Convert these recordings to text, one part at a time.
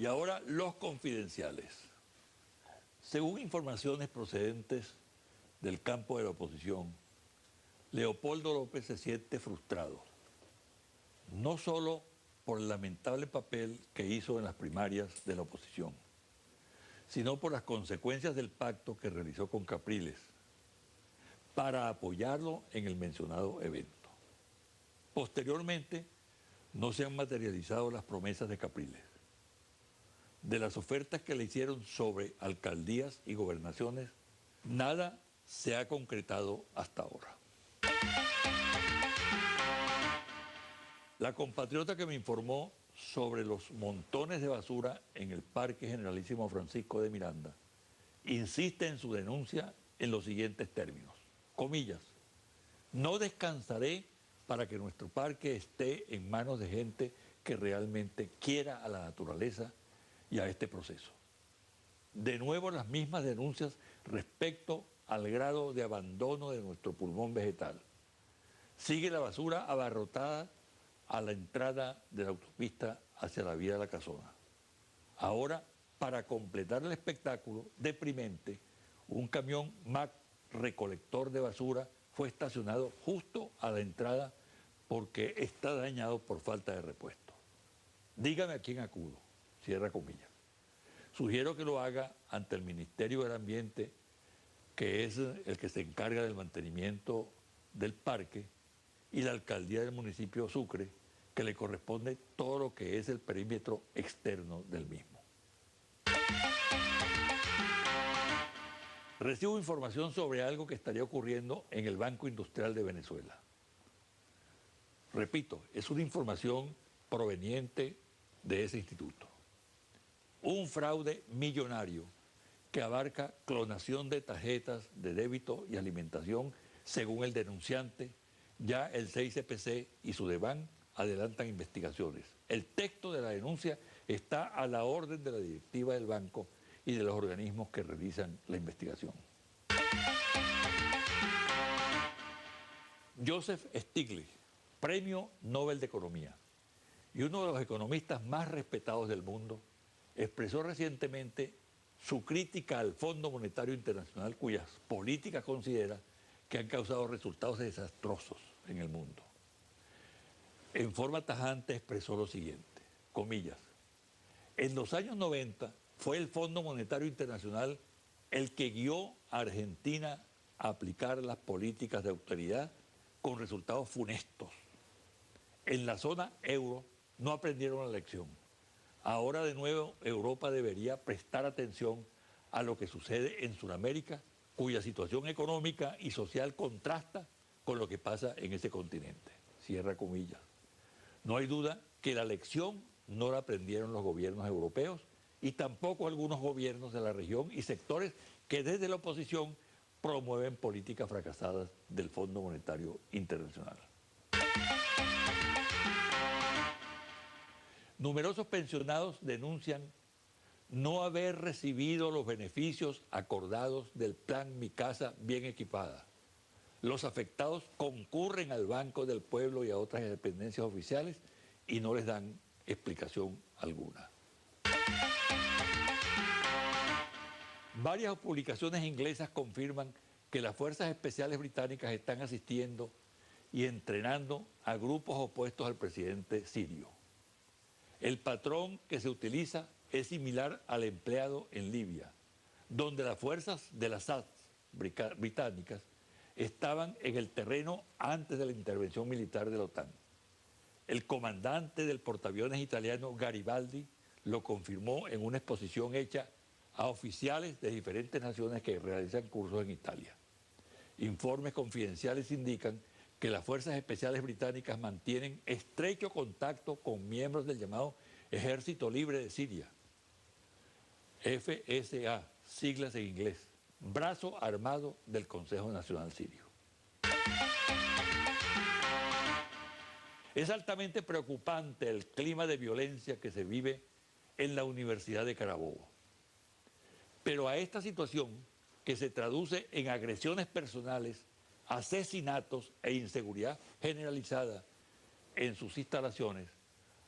Y ahora los confidenciales. Según informaciones procedentes del campo de la oposición, Leopoldo López se siente frustrado, no solo por el lamentable papel que hizo en las primarias de la oposición, sino por las consecuencias del pacto que realizó con Capriles para apoyarlo en el mencionado evento. Posteriormente, no se han materializado las promesas de Capriles. De las ofertas que le hicieron sobre alcaldías y gobernaciones, nada se ha concretado hasta ahora. La compatriota que me informó sobre los montones de basura en el Parque Generalísimo Francisco de Miranda insiste en su denuncia en los siguientes términos. Comillas, no descansaré para que nuestro parque esté en manos de gente que realmente quiera a la naturaleza y a este proceso. De nuevo las mismas denuncias respecto al grado de abandono de nuestro pulmón vegetal. Sigue la basura abarrotada a la entrada de la autopista hacia la vía de la Casona. Ahora, para completar el espectáculo deprimente, un camión Mack recolector de basura fue estacionado justo a la entrada porque está dañado por falta de repuesto. Dígame a quién acudo, cierra comillas. Sugiero que lo haga ante el Ministerio del Ambiente, que es el que se encarga del mantenimiento del parque, y la alcaldía del municipio de Sucre, que le corresponde todo lo que es el perímetro externo del mismo. Recibo información sobre algo que estaría ocurriendo en el Banco Industrial de Venezuela. Repito, es una información proveniente de ese instituto. Un fraude millonario que abarca clonación de tarjetas de débito y alimentación, según el denunciante. Ya el 6CPC y Sudeban adelantan investigaciones. El texto de la denuncia está a la orden de la directiva del banco y de los organismos que realizan la investigación. Joseph Stiglitz, Premio Nobel de Economía, y uno de los economistas más respetados del mundo, expresó recientemente su crítica al Fondo Monetario Internacional, cuyas políticas considera que han causado resultados desastrosos en el mundo. En forma tajante expresó lo siguiente, comillas, en los años 90 fue el Fondo Monetario Internacional el que guió a Argentina a aplicar las políticas de austeridad con resultados funestos. En la zona euro no aprendieron la lección. Ahora de nuevo Europa debería prestar atención a lo que sucede en Sudamérica, cuya situación económica y social contrasta con lo que pasa en ese continente. Cierra comillas. No hay duda que la lección no la aprendieron los gobiernos europeos y tampoco algunos gobiernos de la región y sectores que desde la oposición promueven políticas fracasadas del Fondo Monetario Internacional. Numerosos pensionados denuncian no haber recibido los beneficios acordados del plan Mi Casa Bien Equipada. Los afectados concurren al Banco del Pueblo y a otras dependencias oficiales y no les dan explicación alguna. Varias publicaciones inglesas confirman que las fuerzas especiales británicas están asistiendo y entrenando a grupos opuestos al presidente sirio. El patrón que se utiliza es similar al empleado en Libia, donde las fuerzas de las SAD británicas estaban en el terreno antes de la intervención militar de la OTAN. El comandante del portaaviones italiano Garibaldi lo confirmó en una exposición hecha a oficiales de diferentes naciones que realizan cursos en Italia. Informes confidenciales indican que las fuerzas especiales británicas mantienen estrecho contacto con miembros del llamado Ejército Libre de Siria, FSA, siglas en inglés, Brazo Armado del Consejo Nacional Sirio. Es altamente preocupante el clima de violencia que se vive en la Universidad de Carabobo. Pero a esta situación, que se traduce en agresiones personales, asesinatos e inseguridad generalizada en sus instalaciones,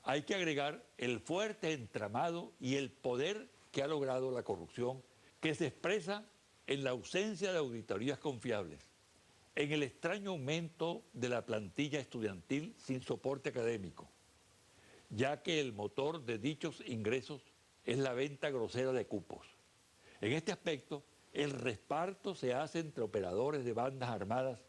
hay que agregar el fuerte entramado y el poder que ha logrado la corrupción, que se expresa en la ausencia de auditorías confiables, en el extraño aumento de la plantilla estudiantil sin soporte académico, ya que el motor de dichos ingresos es la venta grosera de cupos. En este aspecto, el reparto se hace entre operadores de bandas armadas,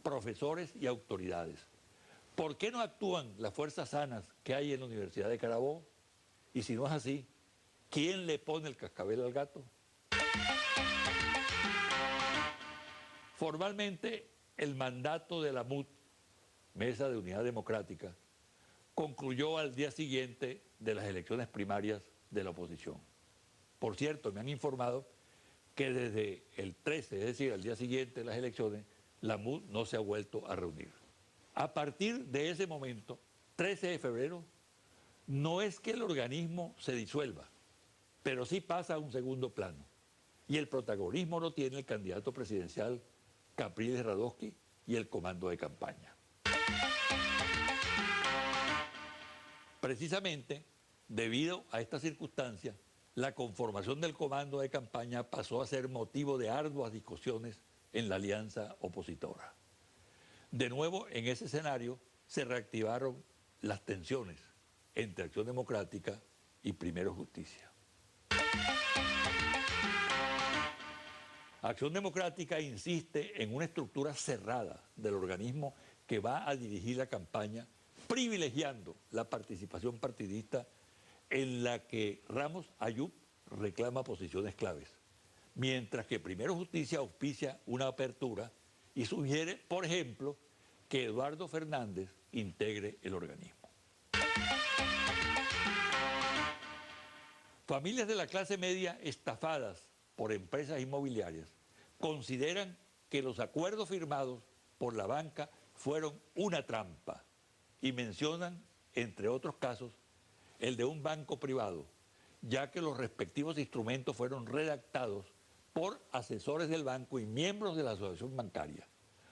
profesores y autoridades. ¿Por qué no actúan las fuerzas sanas que hay en la Universidad de Carabobo? Y si no es así, ¿quién le pone el cascabel al gato? Formalmente, el mandato de la MUD, Mesa de Unidad Democrática, concluyó al día siguiente de las elecciones primarias de la oposición. Por cierto, me han informado que desde el 13, es decir, al día siguiente de las elecciones, la MUD no se ha vuelto a reunir. A partir de ese momento, 13 de febrero, no es que el organismo se disuelva, pero sí pasa a un segundo plano. Y el protagonismo lo tiene el candidato presidencial Capriles Radosky y el comando de campaña. Precisamente, debido a esta circunstancia, la conformación del comando de campaña pasó a ser motivo de arduas discusiones en la alianza opositora. De nuevo, en ese escenario, se reactivaron las tensiones entre Acción Democrática y Primero Justicia. Acción Democrática insiste en una estructura cerrada del organismo que va a dirigir la campaña, privilegiando la participación partidista en la que Ramos Ayub reclama posiciones claves, mientras que Primero Justicia auspicia una apertura y sugiere, por ejemplo, que Eduardo Fernández integre el organismo. Familias de la clase media estafadas por empresas inmobiliarias consideran que los acuerdos firmados por la banca fueron una trampa y mencionan, entre otros casos, el de un banco privado, ya que los respectivos instrumentos fueron redactados por asesores del banco y miembros de la asociación bancaria,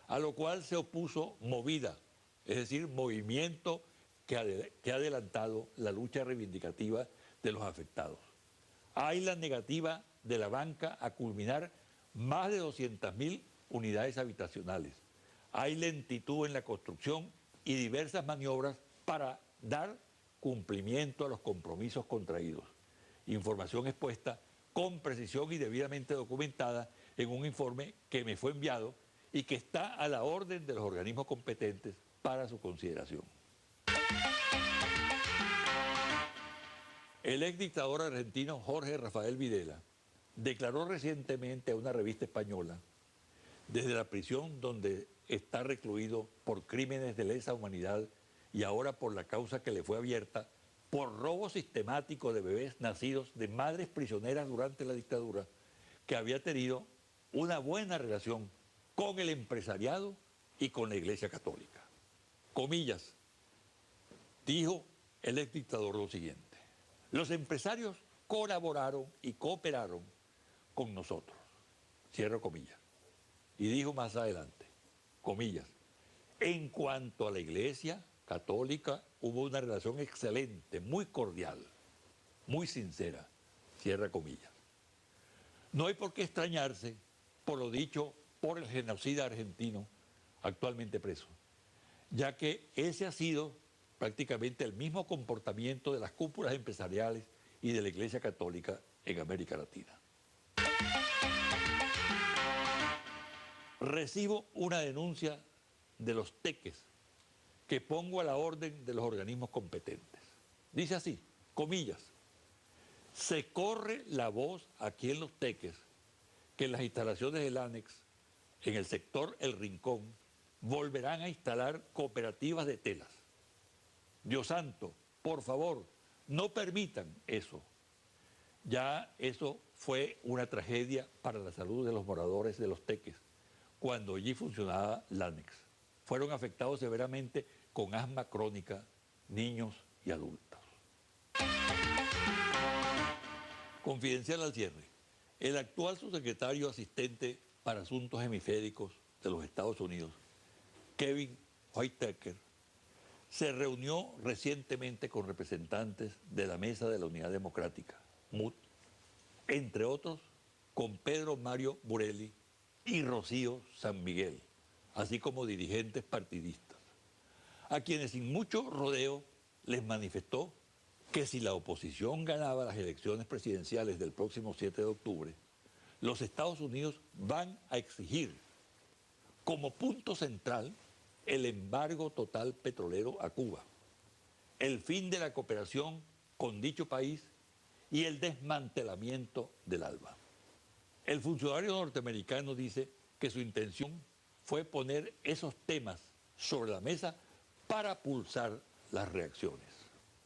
a lo cual se opuso Movida, es decir, movimiento que ha adelantado la lucha reivindicativa de los afectados. Hay la negativa de la banca a culminar más de 200.000 unidades habitacionales. Hay lentitud en la construcción y diversas maniobras para dar cumplimiento a los compromisos contraídos. Información expuesta con precisión y debidamente documentada en un informe que me fue enviado y que está a la orden de los organismos competentes para su consideración. El ex dictador argentino Jorge Rafael Videla declaró recientemente a una revista española, desde la prisión donde está recluido por crímenes de lesa humanidad y ahora por la causa que le fue abierta por robo sistemático de bebés nacidos de madres prisioneras durante la dictadura, que había tenido una buena relación con el empresariado y con la Iglesia Católica. Comillas, dijo el ex dictador lo siguiente: los empresarios colaboraron y cooperaron con nosotros, cierro comillas. Y dijo más adelante, comillas, en cuanto a la Iglesia Católica, hubo una relación excelente, muy cordial, muy sincera, cierra comillas. No hay por qué extrañarse por lo dicho por el genocida argentino actualmente preso, ya que ese ha sido prácticamente el mismo comportamiento de las cúpulas empresariales y de la Iglesia Católica en América Latina. Recibo una denuncia de los teques que pongo a la orden de los organismos competentes. Dice así, comillas, se corre la voz aquí en los teques que en las instalaciones del ANEX, en el sector El Rincón, volverán a instalar cooperativas de telas. Dios santo, por favor, no permitan eso. Ya eso fue una tragedia para la salud de los moradores de los teques, cuando allí funcionaba LANEX. Fueron afectados severamente con asma crónica niños y adultos. Confidencial al cierre. El actual subsecretario asistente para asuntos hemisféricos de los Estados Unidos, Kevin Whitaker, se reunió recientemente con representantes de la Mesa de la Unidad Democrática, MUD, entre otros con Pedro Mario Burelli y Rocío San Miguel, así como dirigentes partidistas, a quienes sin mucho rodeo les manifestó que si la oposición ganaba las elecciones presidenciales del próximo 7 de octubre, los Estados Unidos van a exigir como punto central el embargo total petrolero a Cuba, el fin de la cooperación con dicho país y el desmantelamiento del ALBA. El funcionario norteamericano dice que su intención fue poner esos temas sobre la mesa para pulsar las reacciones.